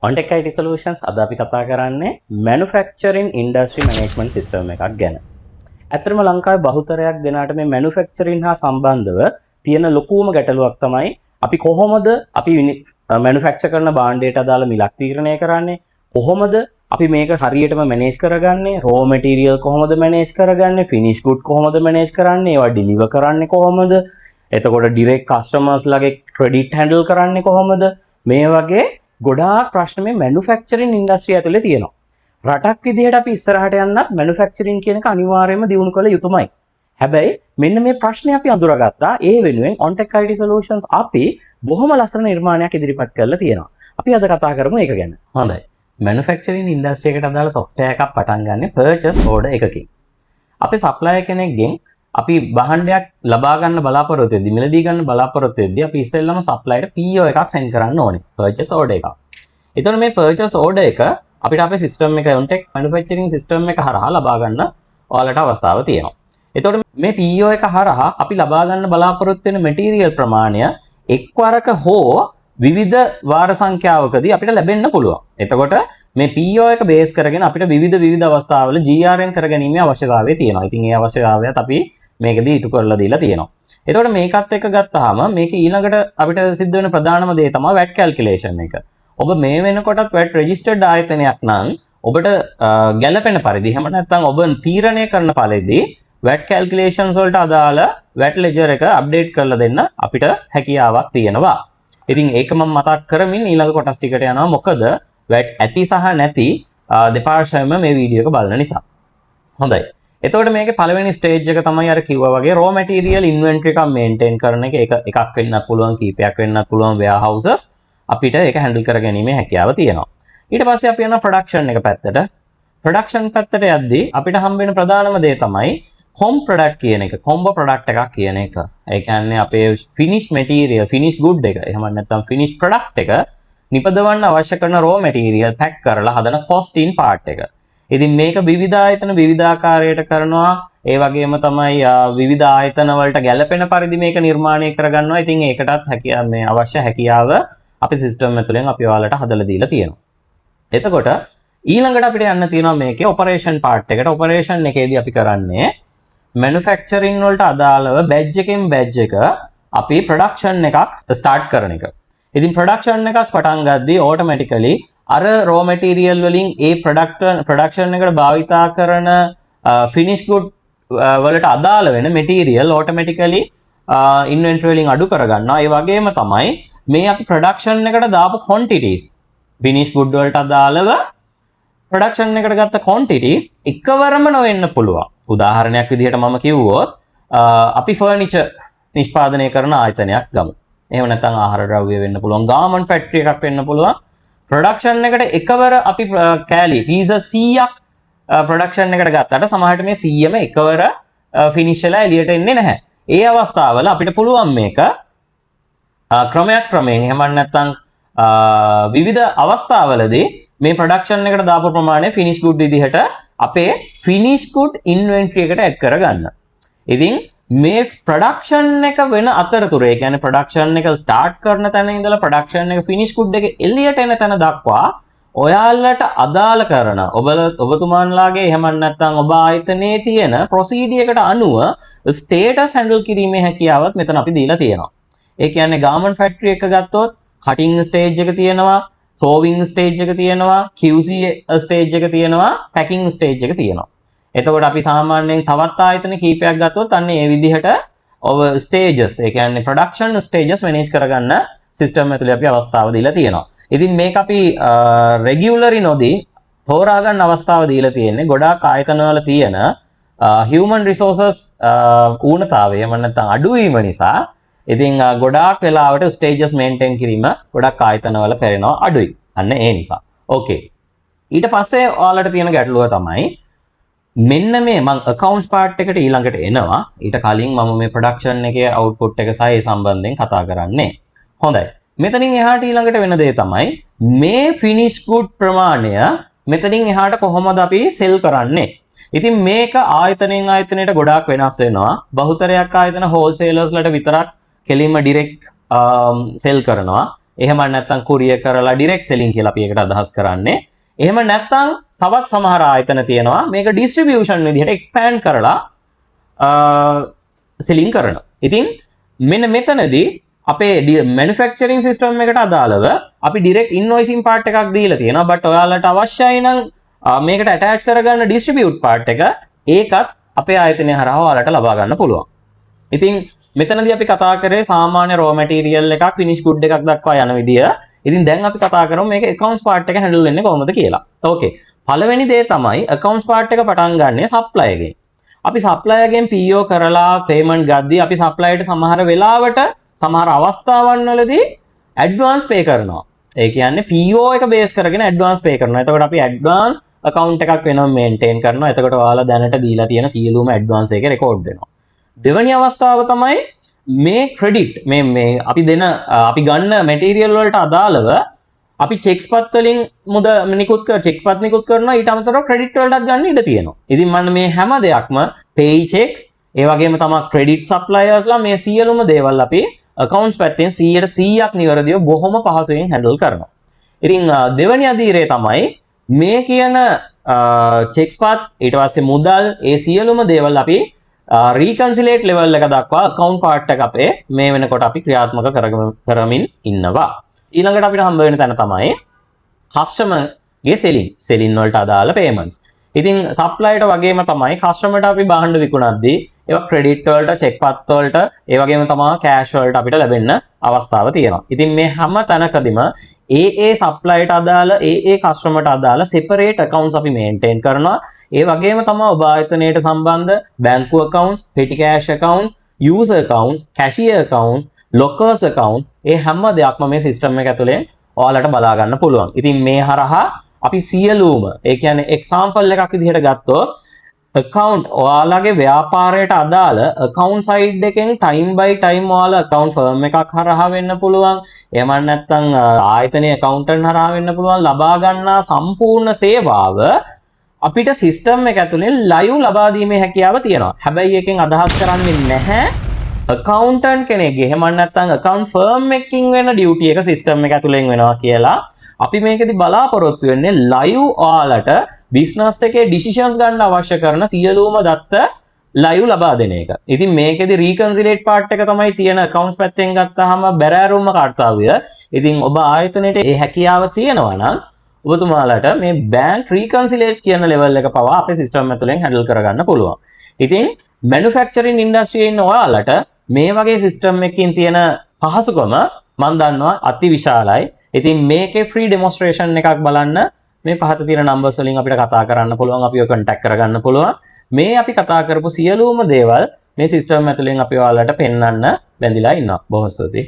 OnTech IT Solutions අද අපි කතා කරන්නේ manufacturing industry management system එකක් ගැන. ඇත්තටම ලංකාවේ බහුතරයක් දෙනාට මේ manufacturing හා සම්බන්ධව තියෙන ලොකුම ගැටලුවක් තමයි අපි කොහොමද අපි manufacture කරන භාණ්ඩයට අදාළ මිලක් තීරණය කරන්නේ, කොහොමද අපි මේක හරියටම manage කරගන්නේ, raw material කොහොමද manage කරගන්නේ, finish good කොහොමද manage කරන්නේ, ඒවා deliver කරන්නේ කොහොමද, එතකොට direct customers ලගේ credit handle කරන්නේ කොහොමද, මේ වගේ ගොඩාක් ප්‍රශ්න මේ manufacturing industry ඇතුලේ තියෙනවා. රටක් විදිහට අපි ඉස්සරහට යන්නත් manufacturing කියන එක අනිවාර්යයෙන්ම දියුණු කළ යුතුමයි. හැබැයි මෙන්න මේ ප්‍රශ්නේ අපි අඳුරගත්තා. ඒ වෙනුවෙන් OnTech IT Solutions අපි බොහොම ලස්සන නිර්මාණයක් ඉදිරිපත් කරලා තියෙනවා. අපි අද කතා කරමු ඒක ගැන. හොඳයි. manufacturing industry එකට අදාළ software එකක් පටන් ගන්න purchase order එකකින්. අපි supplier කෙනෙක්ගෙන් අපි භාණ්ඩයක් ලබා ගන්න බලාපොරොත්තු වෙද්දී මිලදී ගන්න බලාපොරොත්තු වෙද්දී අපි ඉස්සෙල්ලාම සප්ලයර්ට PO එකක් send කරන්න ඕනේ purchase order එකක්. එතකොට මේ purchase order එක අපිට අපේ system එක OnTech manufacturing system එක හරහා ලබා ගන්න ඔයාලට අවස්ථාව තියෙනවා. එතකොට මේ PO එක හරහා අපි ලබා ගන්න බලාපොරොත්තු වෙන material ප්‍රමාණය එක්වරක හෝ විවිධ වාර සංඛ්‍යාවකදී අපිට ලැබෙන්න පුළුවන්. එතකොට මේ PO එක බේස් කරගෙන අපිට විවිධ අවස්ථාවල GRN කරගැනීමේ අවශ්‍යතාවය තියෙනවා. ඉතින් ඒ අවශ්‍යතාවයත් අපි මේකදී ඉටු කරලා දීලා තියෙනවා. එතකොට මේකත් එක්ක ගත්තාම මේක ඊළඟට අපිට සිද්ධ වෙන ප්‍රධානම දේ තමයි VAT calculation එක. ඔබ මේ වෙනකොටත් VAT registered ආයතනයක් නම් ඔබට ගැළපෙන පරිදි එහෙම නැත්නම් ඔබ තීරණය කරන පරිදි VAT calculations වලට අදාළ VAT ledger එක අප්ඩේට් කරලා දෙන්න අපිට හැකියාවක් තියෙනවා. ඉතින් ඒක මම මතක් කරමින් ඊළඟ කොටස් ටිකට යනවා. මොකද VAT ඇති සහ නැති දෙපාර්ශ්වයෙන්ම මේ වීඩියෝ එක බලන නිසා. හොඳයි. එතකොට මේකේ පළවෙනි ස්ටේජ් එක තමයි අර කිව්වා වගේ raw material inventory එක maintain කරන එක. එකක් වෙන්නත් පුළුවන්, කීපයක් වෙන්නත් පුළුවන් warehouses. අපිට ඒක handle කරගැනීමේ හැකියාව තියෙනවා. ඊට පස්සේ අපි යනවා production එක පැත්තට. production පැත්තට යද්දී අපිට හම්බ වෙන ප්‍රධානම දේ තමයි com product කියන එක. combo product එකක් කියන එක. ඒ කියන්නේ අපේ finish material, finish good එක. එහෙම නැත්නම් finish product එක නිපදවන්න අවශ්‍ය කරන raw material pack කරලා හදන costing part එක. ඉතින් මේක විවිධ ආයතන විවිධාකාරයට කරනවා. ඒ වගේම තමයි විවිධ ආයතන වලට ගැළපෙන පරිදි මේක නිර්මාණය කරගන්නවා. ඉතින් ඒකටත් මේ අවශ්‍ය හැකියාව අපි සිස්ටම් ඇතුලෙන් අපි ඔයාලට හදලා දීලා තියෙනවා. එතකොට ඊළඟට අපිට යන්න තියෙනවා මේකේ ඔපරේෂන් part එකට. ඔපරේෂන් එකේදී අපි කරන්නේ manufacturing වලට අදාළව batch එකෙන් batch එක අපි production එකක් start කරන එක. ඉතින් production එකක් පටන් ගද්දී automatically අර raw material වලින් ඒ production එකට භාවිතා කරන finish good වලට අදාළ වෙන material automatically inventory වලින් අඩු කරගන්නවා. ඒ වගේම තමයි මේ අපි production එකට දාපු quantities finish good වලට අදාළව production එකට ගත්ත quantities එකවරම නොවෙන්න පුළුවන්. උදාහරණයක් විදිහට මම කිව්වොත් අපි furniture නිෂ්පාදනය කරන ආයතනයක් ගමු. එහෙම නැත්නම් ආහාර ද්‍රව්‍ය වෙන්න පුළුවන්, garment factory එකක් වෙන්න පුළුවන්. production එකට එකවර අපි කෑලි pieces 100ක් production එකට ගත්තට සමහරට මේ 100ම එකවර finish වෙලා එළියට එන්නේ නැහැ. ඒ අවස්ථාවල අපිට පුළුවන් මේක ක්‍රමයෙන් එහෙම නැත්නම් විවිධ අවස්ථාවලදී මේ production එකට දාපු ප්‍රමාණය finish good විදිහට අපේ finish good inventory එකට add කරගන්න. ඉතින් මේ production එක වෙන අතරතුර ඒ කියන්නේ production එක start කරන තැන ඉඳලා production එක finish good එක එළියට එන තැන දක්වා ඔයාලට අදාළ කරන ඔබතුමාන්ලාගේ එහෙම නැත්නම් ඔබ ආයතනයේ තියෙන procedure එකට අනුව status handle කිරීමේ හැකියාවත් මෙතන අපි දීලා තියෙනවා. ඒ කියන්නේ garment factory එක ගත්තොත් cutting stage එක තියෙනවා, sewing stage එක තියෙනවා, QC stage එක තියෙනවා, packing stage එක තියෙනවා. එතකොට අපි සාමාන්‍යයෙන් තවත් ආයතන කීපයක් ගත්තොත් අන්න ඒ විදිහට ඔව stages ඒ කියන්නේ production stages manage කරගන්න system ඇතුලේ අපි අවස්ථාව දීලා තියෙනවා. ඉතින් මේක අපි regularly නොදී තෝරා ගන්න අවස්ථාව දීලා තියෙන්නේ ගොඩාක් ආයතනවල තියෙන human resources ඌනතාවය එහෙම නැත්නම් අඩුවීම නිසා. ඉතින් ගොඩාක් වෙලාවට stages maintain කිරීම ගොඩක් ආයතනවල කරනවා අඩුයි. අන්න ඒ නිසා. Okay. ඊට පස්සේ ඔයාලට තියෙන ගැටලුව තමයි මෙන්න මේ මම accounts part එකට ඊළඟට එනවා. ඊට කලින් මම මේ production එකේ output එක සහ ඒ සම්බන්ධයෙන් කතා කරන්නේ. හොඳයි. මෙතනින් එහාට ඊළඟට වෙන දේ තමයි මේ finish good ප්‍රමාණය මෙතනින් එහාට කොහොමද අපි sell කරන්නේ? ඉතින් මේක ආයතනයෙන් ආයතනයට ගොඩාක් වෙනස් වෙනවා. බහුතරයක් ආයතන wholesalers ලට විතරක් කෙලින්ම direct sell කරනවා. එහෙම නැත්නම් courier කරලා direct selling කියලා අපි ඒකට අදහස් කරන්නේ. එහෙම නැත්නම් තවත් සමහර ආයතන තියෙනවා මේක distribution විදිහට expand කරලා selling කරනවා. ඉතින් මෙන්න මෙතනදී අපේ manufacturing system එකට අදාළව අපි direct invoicing part එකක් දීලා තියෙනවා. but ඔයාලට අවශ්‍යයි නම් මේකට attach කරගන්න distribute part එක ඒකත් අපේ ආයතනය හරහා ඔයාලට ලබා ගන්න පුළුවන්. ඉතින් මෙතනදී අපි කතා කරේ සාමාන්‍ය raw material එකක් finish good එකක් දක්වා යන විදිය. ඉතින් දැන් අපි කතා කරමු මේක accounts part එක handle වෙන්නේ කොහොමද කියලා. okay. පළවෙනි දේ තමයි accounts part එක පටන් ගන්නෙ supplier ගෙන්. අපි supplier ගෙන් PO කරලා payment ගද්දී අපි supplier ට සමහර වෙලාවට සමහර අවස්ථාවන් වලදී advance pay කරනවා. ඒ කියන්නේ PO එක base කරගෙන advance pay කරනවා. එතකොට අපි advance account එකක් වෙනම maintain කරනවා. එතකොට ඔයාලා දැනට දීලා තියෙන සියලුම advance එක record වෙනවා. දෙවැනි අවස්ථාව තමයි මේ credit මේ අපි ගන්න material වලට අදාළව අපි checks පත් වලින් මුද නිකුත් කර check පත් නිකුත් කරනවා. ඊට අමතරව credit වලටත් ගන්න ඉඩ තියෙනවා. ඉතින් මම මේ හැම දෙයක්ම pay checks ඒ වගේම තමයි credit suppliers ලා මේ සියලුම දේවල් අපි accounts පැත්තෙන් 100%ක් නිවැරදිව බොහොම පහසුවෙන් handle කරනවා. ඉතින් දෙවැනි අදියරේ තමයි මේ කියන checks පත් ඊට පස්සේ මුදල් ඒ සියලුම දේවල් අපි reconciliate level එක දක්වා account part එක අපේ මේ වෙනකොට අපි ක්‍රියාත්මක කරමින් ඉන්නවා. ඊළඟට අපිට හම්බ වෙන තැන තමයි customer ගේ selling වලට අදාළ payments. ඉතින් supplier වගේම තමයි customer ට අපි භාණ්ඩ විකුණද්දී ඒවා credit වලට check පත් වලට ඒ වගේම තමයි cash වලට අපිට ලැබෙන්න අවස්ථාව තියෙනවා. ඉතින් මේ හැම තැනකදීම ඒ supplier ට අදාළ ඒ customer ට අදාළ separate accounts අපි maintain කරනවා. ඒ වගේම තමයි ඔබ ආයතනයට සම්බන්ධ බැංකු accounts, petty cash accounts, user accounts, cashier accounts, lockers account ඒ හැම දෙයක්ම මේ system එක ඇතුලේ ඔයාලට බලා ගන්න පුළුවන්. ඉතින් මේ හරහා අපි සියලුම ඒ කියන්නේ example එකක් විදිහට ගත්තොත් account ඔයාලගේ ව්‍යාපාරයට අදාළ account side එකෙන් time by time ඔයාලා account firm එකක් හරහා වෙන්න පුළුවන්. එහෙම නැත්නම් ආයතනයේ accountant හරහා වෙන්න පුළුවන්. ලබා ගන්නා සම්පූර්ණ සේවාව අපිට system එක ඇතුලේ live ලබා දීමේ හැකියාව තියෙනවා. හැබැයි එකෙන් අදහස් කරන්නේ නැහැ accountant කෙනෙක්ගේ එහෙම නැත්නම් account firm එකකින් වෙන duty එක system එක ඇතුලෙන් වෙනවා කියලා. අපි මේකෙදි බලාපොරොත්තු වෙන්නේ live ඔයාලට business එකේ decisions ගන්න අවශ්‍ය කරන සියලුම දත්ත live ලබා දෙන එක. ඉතින් මේකෙදි reconciliate part එක තමයි තියෙන accounts පැත්තෙන් ගත්තාම බැරෑරුම්ම කාර්යය. ඉතින් ඔබ ආයතනයේ ඒ හැකියාව තියෙනවා නම් ඔබතුමාලට මේ bank reconciliate කියන level එක පවා අපේ system ඇතුලෙන් handle කරගන්න පුළුවන්. ඉතින් manufacturing industry ඉන්න ඔයාලට මේ වගේ system එකකින් තියෙන පහසුකම මම දන්නවා අති විශාලයි. ඉතින් මේකේ free demonstration එකක් බලන්න මේ පහත තියෙන numbers වලින් අපිට කතා කරන්න පුළුවන්. අපිව contact කරගන්න පුළුවන්. මේ අපි කතා කරපු සියලුම දේවල් මේ system ඇතුලෙන් අපි ඔයාලට පෙන්වන්න බැඳිලා ඉන්නවා. බොහොම ස්තුතියි.